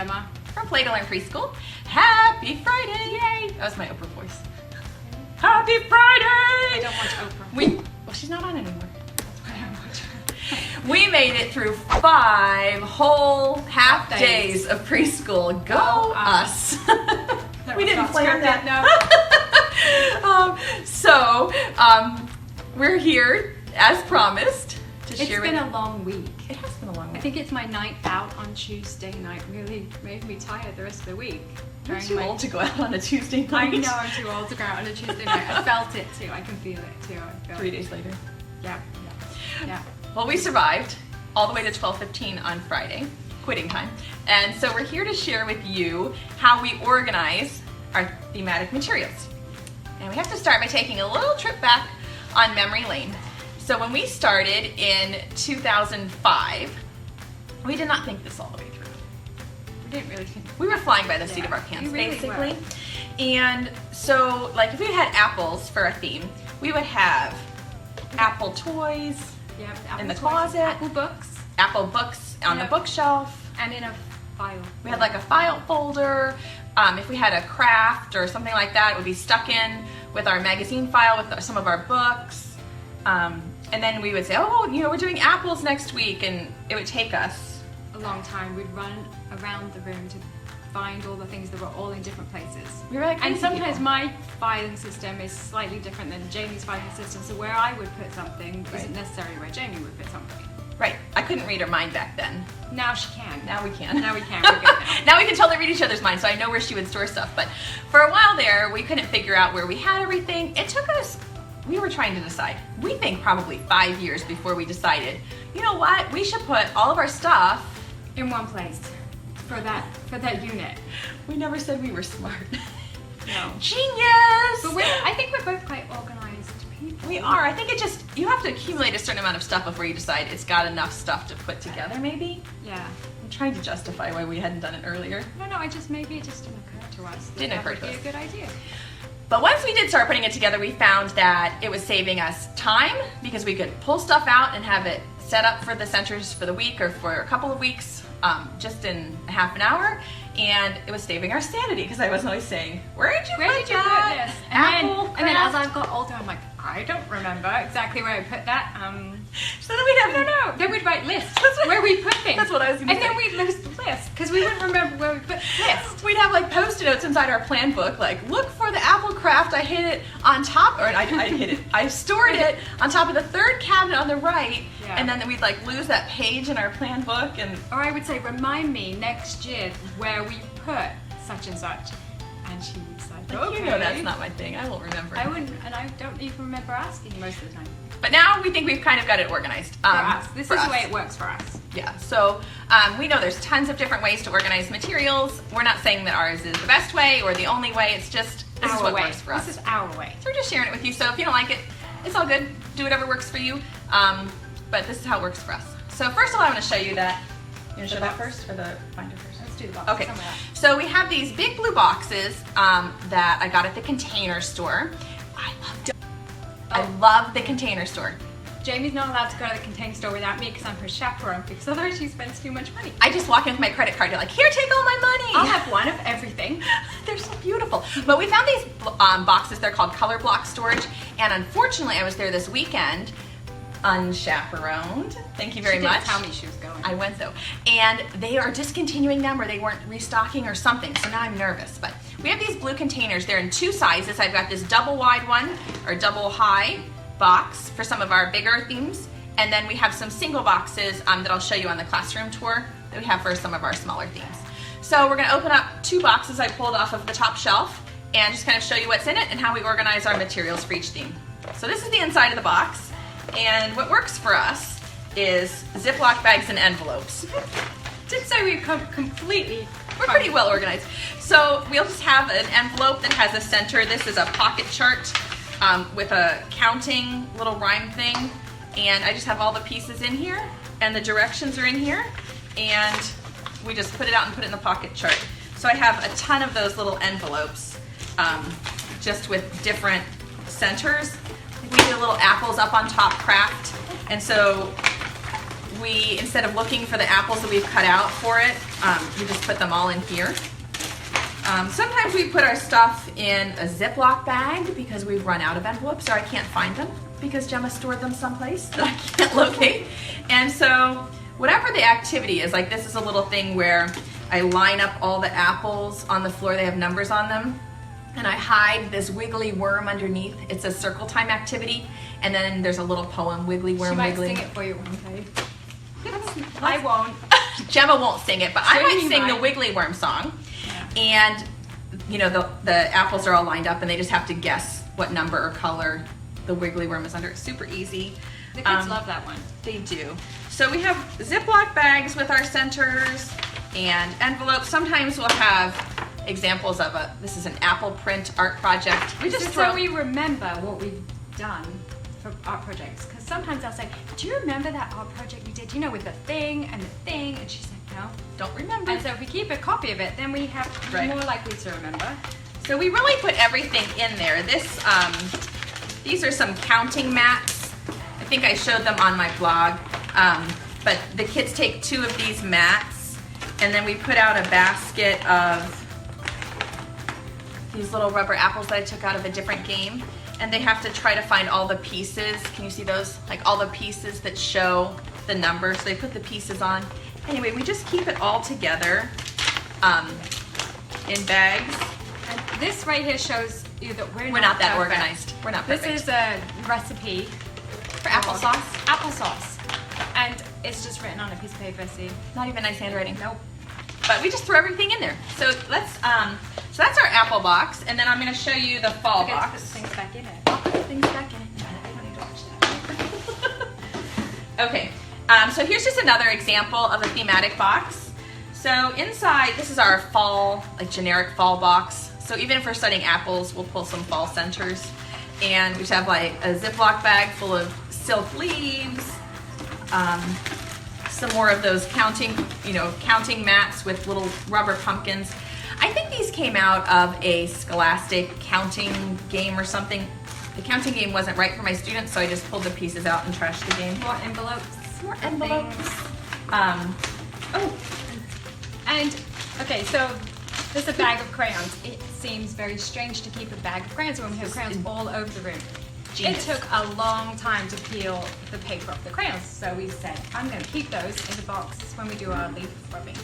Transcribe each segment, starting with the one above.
Gemma. From Play to Learn Preschool. Happy Friday! Yay! That was my Oprah voice. Happy Friday! I don't watch Oprah. Well, she's not on anymore. That's why I don't watch her. We made it through 5 whole half days of preschool. Go us! We didn't plan that. No. We're here as promised to share. It's been a long week. It has been a long week. I think it's my night out on Tuesday night really made me tired the rest of the week. You're too old to go out on a Tuesday night. I know I'm too old to go out on a Tuesday night. I felt it too. I can feel it too. 3 days later. Yeah. Well, we survived all the way to 12:15 on Friday, quitting time. And so we're here to share with you how we organize our thematic materials. And we have to start by taking a little trip back on memory lane. So when we started in 2005, we did not think this all the way through. We didn't really think. We were flying by the seat of our pants, really basically. And so, like, if we had apples for a theme, we would have apple toys in the closet, apple books on the bookshelf, and in a file. We had like a file folder. If we had a craft or something like that, it would be stuck in with our magazine file with some of our books. And then we would say, oh, we're doing apples next week, and it would take us a long time. We'd run around the room to find all the things that were all in different places. We were like, and sometimes my filing system is slightly different than Jamie's filing system, so where I would put something isn't necessarily where Jamie would put something. Right. I couldn't read her mind back then. Now she can. Now we can. Now we can. We're good now. Now we can totally read each other's minds, so I know where she would store stuff. But for a while there, we couldn't figure out where we had everything. It took us, we were trying to decide. We think probably 5 years before we decided, you know what, we should put all of our stuff in one place for that unit. We never said we were smart. No. Genius! But I think we're both quite organized people. We are. I think you have to accumulate a certain amount of stuff before you decide it's got enough stuff to put together, maybe? Yeah. I'm trying to justify why we hadn't done it earlier. No, maybe it just didn't occur to us. Didn't occur to us. That would be a good idea. But once we did start putting it together, we found that it was saving us time because we could pull stuff out and have it set up for the centers for the week or for a couple of weeks, just in a half an hour. And it was saving our sanity because I wasn't always saying, where did you put this? And then as I've got older, I'm like, I don't remember exactly where I put that. So then we'd have Then we'd write lists where we put things. That's what I was going to say. And then we'd lose the list because we wouldn't remember where we put the list. We'd have like Post-it notes inside our plan book, like look for the apple craft. I hid it on top, or I hid it. I stored it on top of the third cabinet on the right, and then we'd like lose that page in our plan book. Or I would say, remind me next year where we put such and such. And she would say, okay. You know that's not my thing. I won't remember. I wouldn't, and I don't even remember asking you most of the time. But now we think we've kind of got it organized. For us. This is the way it works for us. Yeah, so we know there's tons of different ways to organize materials. We're not saying that ours is the best way or the only way. It's just, this is what works for us. This is our way. So we're just sharing it with you. So if you don't like it, it's all good. Do whatever works for you. But this is how it works for us. So first of all, I want to show you that. You want to show that first or the binder first? Let's do the box. Okay, so we have these big blue boxes that I got at the Container Store. I love the Container Store. Jamie's not allowed to go to the Container Store without me because I'm her chaperone, because otherwise she spends too much money. I just walk in with my credit card. You're like, here, take all my money. I'll have one of everything. They're so beautiful. But we found these boxes. They're called color block storage. And unfortunately, I was there this weekend, unchaperoned. Thank you very much. She didn't tell me she was going. I went though. And they are discontinuing them, or they weren't restocking or something. So now I'm nervous. But we have these blue containers. They're in 2 sizes. I've got this double wide one or double high box for some of our bigger themes. And then we have some single boxes that I'll show you on the classroom tour that we have for some of our smaller themes. So we're gonna open up 2 boxes I pulled off of the top shelf and just kind of show you what's in it and how we organize our materials for each theme. So this is the inside of the box. And what works for us is Ziploc bags and envelopes. Did say we've come completely. We're pretty well organized. So we'll just have an envelope that has a center. This is a pocket chart with a counting little rhyme thing. And I just have all the pieces in here, and the directions are in here. And we just put it out and put it in the pocket chart. So I have a ton of those little envelopes just with different centers. We did little apples up on top craft. And so we, instead of looking for the apples that we've cut out for it, we just put them all in here. Sometimes we put our stuff in a Ziploc bag because we've run out of envelopes or I can't find them because Gemma stored them someplace that I can't locate. And so whatever the activity is, like this is a little thing where I line up all the apples on the floor, they have numbers on them, and I hide this wiggly worm underneath. It's a circle time activity, and then there's a little poem, wiggly worm, She might wiggly. sing it for you one day. I won't. Gemma won't sing it, but I might Jamie sing the might. wiggly worm song. Yeah. And you know, the apples are all lined up and they just have to guess what number or color the wiggly worm is under. It's super easy. The kids love that one. They do. So we have Ziploc bags with our centers and envelopes. Sometimes we'll have examples of this is an apple print art project. We just so we remember what we've done for art projects. Because sometimes I'll say, do you remember that art project we did? You know, with the thing and the thing? And she's like, no. Don't remember. And so if we keep a copy of it, then we have Right. more likely to remember. So we really put everything in there. These are some counting mats. I think I showed them on my blog. But the kids take 2 of these mats, and then we put out a basket of these little rubber apples that I took out of a different game. And they have to try to find all the pieces. Can you see those? Like all the pieces that show the numbers. So they put the pieces on. Anyway, we just keep it all together in bags. And this right here shows you that we're Not that perfect. organized. We're not perfect. This is a recipe for applesauce. Applesauce. And it's just written on a piece of paper, see? Not even nice handwriting. Nope. But we just throw everything in there. So let's so that's our apple box, and then I'm going to show you the fall Forget to put box. things back in it. I'll put the things back in it. I don't need to watch that. Okay. So here's just another example of a thematic box. So inside, this is our fall, like generic fall box. So even if we're studying apples, we'll pull some fall centers. And we just have like a Ziploc bag full of silk leaves, some more of those counting mats with little rubber pumpkins. I think these came out of a Scholastic counting game or something. The counting game wasn't right for my students, so I just pulled the pieces out and trashed the game. More envelopes. More envelopes. And, okay, so there's a bag of crayons. It seems very strange to keep a bag of crayons when we have crayons all over the room. Genius. It took a long time to peel the paper off the crayons, so we said, I'm going to keep those in the box when we do our leaf rubbing,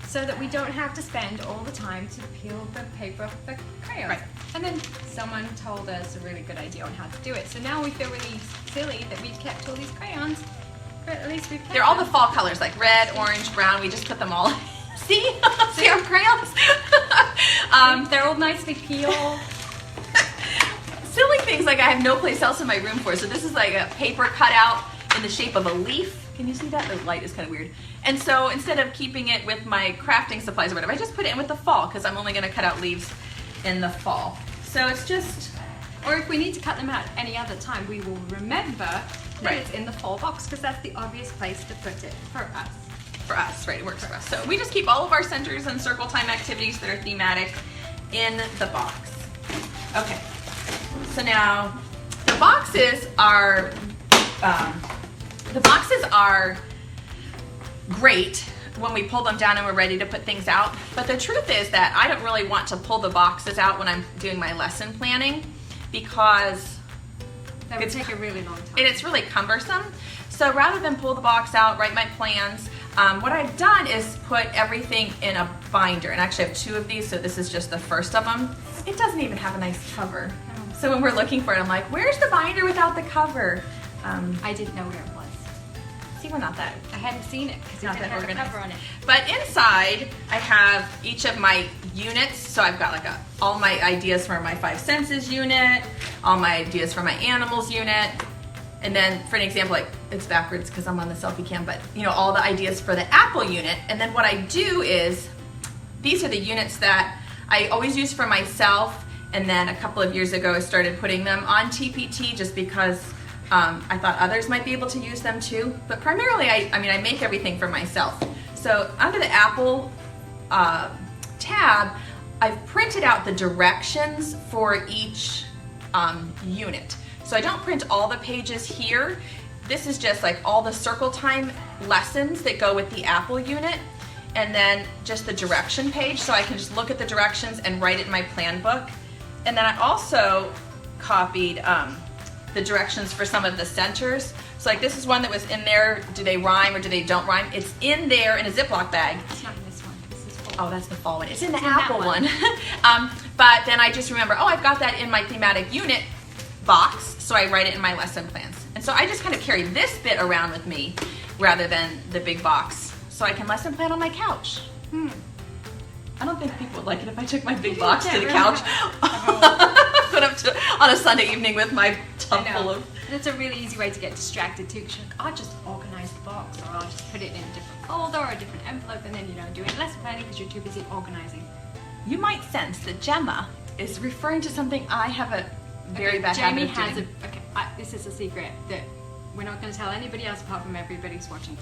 so that we don't have to spend all the time to peel the paper off the crayons. Right. And then someone told us a really good idea on how to do it, so now we feel really silly that we've kept all these crayons, but at least we've kept They're all the them. fall colors, like red, orange, brown. We just put them all. See? See our crayons? They're all nicely peeled. Silly things like I have no place else in my room for. So this is like a paper cutout in the shape of a leaf. Can you see that? The light is kind of weird. And so instead of keeping it with my crafting supplies or whatever, I just put it in with the fall because I'm only going to cut out leaves in the fall. So it's just... Or if we need to cut them out any other time, we will remember that Right. it's in the fall box because that's the obvious place to put it for us. For us, right? It works for us. So we just keep all of our centers and circle time activities that are thematic in the box. Okay. So now the boxes are great when we pull them down and we're ready to put things out. But the truth is that I don't really want to pull the boxes out when I'm doing my lesson planning because That would take a really long time. it's really cumbersome. So rather than pull the box out, write my plans, what I've done is put everything in a binder. And actually I have 2 of these, so this is just the first of them. It doesn't even have a nice cover. So when we're looking for it, I'm like, where's the binder without the cover? I didn't know where it was. See, we're not that. I hadn't seen it because it Not didn't that have a organized. cover on it. But inside, I have each of my units. So I've got like all my ideas for my 5 senses unit, all my ideas for my animals unit, and then for an example, like it's backwards because I'm on the selfie cam, but you know, all the ideas for the apple unit. And then what I do is, these are the units that I always use for myself, and then a couple of years ago I started putting them on TPT just because I thought others might be able to use them too. But primarily, I make everything for myself. So under the Apple tab, I've printed out the directions for each unit. So I don't print all the pages here. this is just like all the circle time lessons that go with the Apple unit, and then just the direction page, so I can just look at the directions and write it in my plan book. And then I also copied the directions for some of the centers. So like this is one that was in there, do they rhyme or do they don't rhyme? It's in there in a Ziploc bag. It's not in this one. This is fall. Oh, that's the fall one. It's in the It's in that Apple one. one. But then I just remember, oh, I've got that in my thematic unit box, so I write it in my lesson plans. And so I just kind of carry this bit around with me rather than the big box, so I can lesson plan on my couch. I don't think people would like it if I took my big box to the couch. Put up to on a Sunday evening with my tub full of. It's a really easy way to get distracted too, because I'll just organize the box, or I'll just put it in a different folder or a different envelope, and then you don't do any lesson planning because you're too busy organizing. You might sense that Gemma is referring to something I have a very bad habit Jamie of has doing. this is a secret that we're not going to tell anybody else apart from everybody who's watching.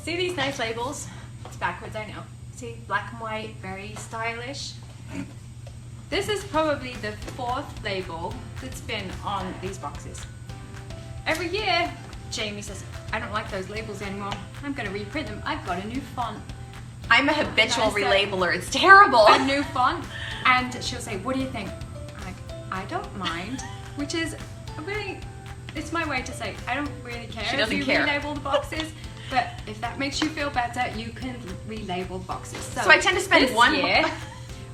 See these nice labels? It's backwards, I know. See, black and white, very stylish. This is probably the 4th label that's been on these boxes. Every year, Jamie says, I don't like those labels anymore. I'm going to reprint them. I've got a new font. I'm a habitual Nice, relabeler. It's terrible. A new font. And she'll say, what do you think? I'm like, I don't mind. Which is really, it's my way to say, I don't really care She doesn't if you care. relabel the boxes. But if that makes you feel better, you can relabel the boxes. So I tend to spend this one year,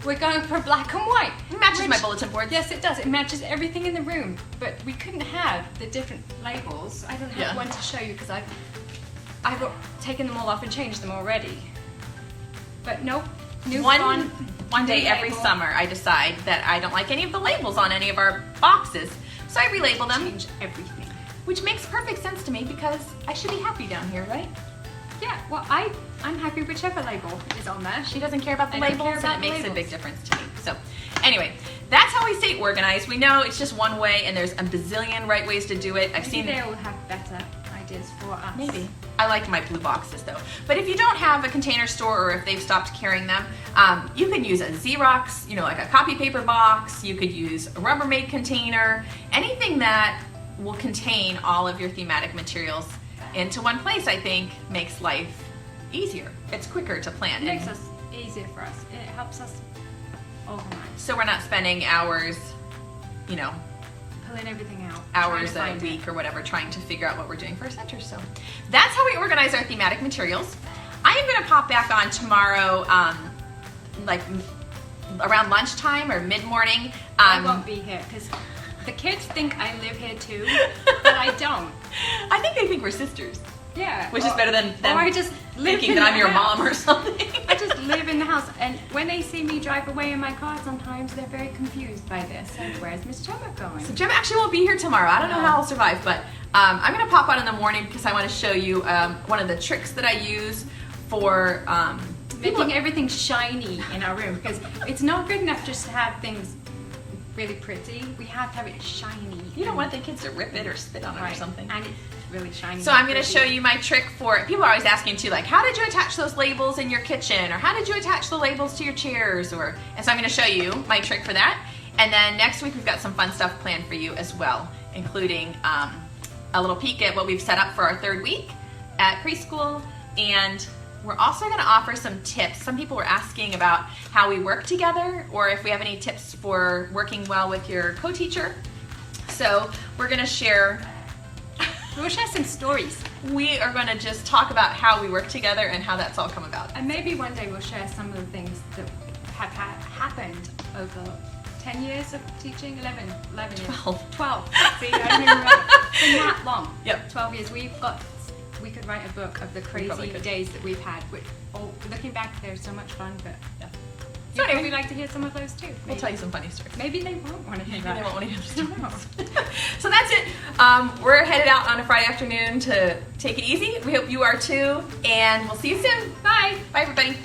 we're going for black and white. It matches which- my bulletin board. Yes, it does. It matches everything in the room. But we couldn't have the different labels. I don't have Yeah. one to show you because I've taken them all off and changed them already. But nope. New font, One day new every label. summer, I decide that I don't like any of the labels on any of our boxes, so I relabel them, Change everything. which makes perfect sense to me because I should be happy down here, right? Yeah, well, I'm happy whichever label is on there. She doesn't care about the I don't labels, care about and it the makes a labels. big difference to me. So, anyway, that's how we stay organized. We know it's just one way, and there's a bazillion right ways to do it. I've Maybe seen. they will have better ideas for us. Maybe. I like my blue boxes though. But if you don't have a Container Store, or if they've stopped carrying them, you can use a Xerox, like a copy paper box. You could use a Rubbermaid container, anything that will contain all of your thematic materials into one place, I think makes life easier. It's quicker to plan. It makes us easier for us. It helps us organize. So we're not spending hours, Pulling everything out. hours trying a to find week or whatever trying to figure out what we're doing for our center. So that's how we organize our thematic materials. I am going to pop back on tomorrow, around lunchtime or mid-morning. I won't be here because the kids think I live here too, but I don't. I think they think we're sisters, Yeah. which is better than Or I just live thinking in that I'm the your house. mom or something. I just live in the house, and when they see me drive away in my car, sometimes they're very confused by this. Like, where's Miss Gemma going? So Jim actually won't be here tomorrow. I don't know how I'll survive, but I'm going to pop on in the morning because I want to show you one of the tricks that I use for Making everything shiny in our room, because it's not good enough just to have things really pretty. We have to have it shiny. You don't want the kids to rip it or spit on it or Right. something. And it's really shiny. So I'm going to show you my trick for, people are always asking too, like, how did you attach those labels in your kitchen? Or how did you attach the labels to your chairs? And so I'm going to show you my trick for that. And then next week we've got some fun stuff planned for you as well, including a little peek at what we've set up for our 3rd week at preschool. And we're also going to offer some tips. Some people were asking about how we work together, or if we have any tips for working well with your co-teacher. So we're going to share We'll share some stories. We are going to just talk about how we work together and how that's all come about. And maybe one day we'll share some of the things that have happened over 10 years of teaching, 11 years. 12. 12. See, I don't even remember. It's been that long. Yep. 12 years. We could write a book of the probably crazy could. days that we've had. Looking back, they're so much fun, but Yeah. you'd anyway. probably like to hear some of those too. We'll tell you some funny stories. Maybe they won't want to hear Maybe that. they won't want to hear I don't know. stories. So that's it. We're headed out on a Friday afternoon to take it easy. We hope you are too, and we'll see you soon. Bye. Bye, everybody.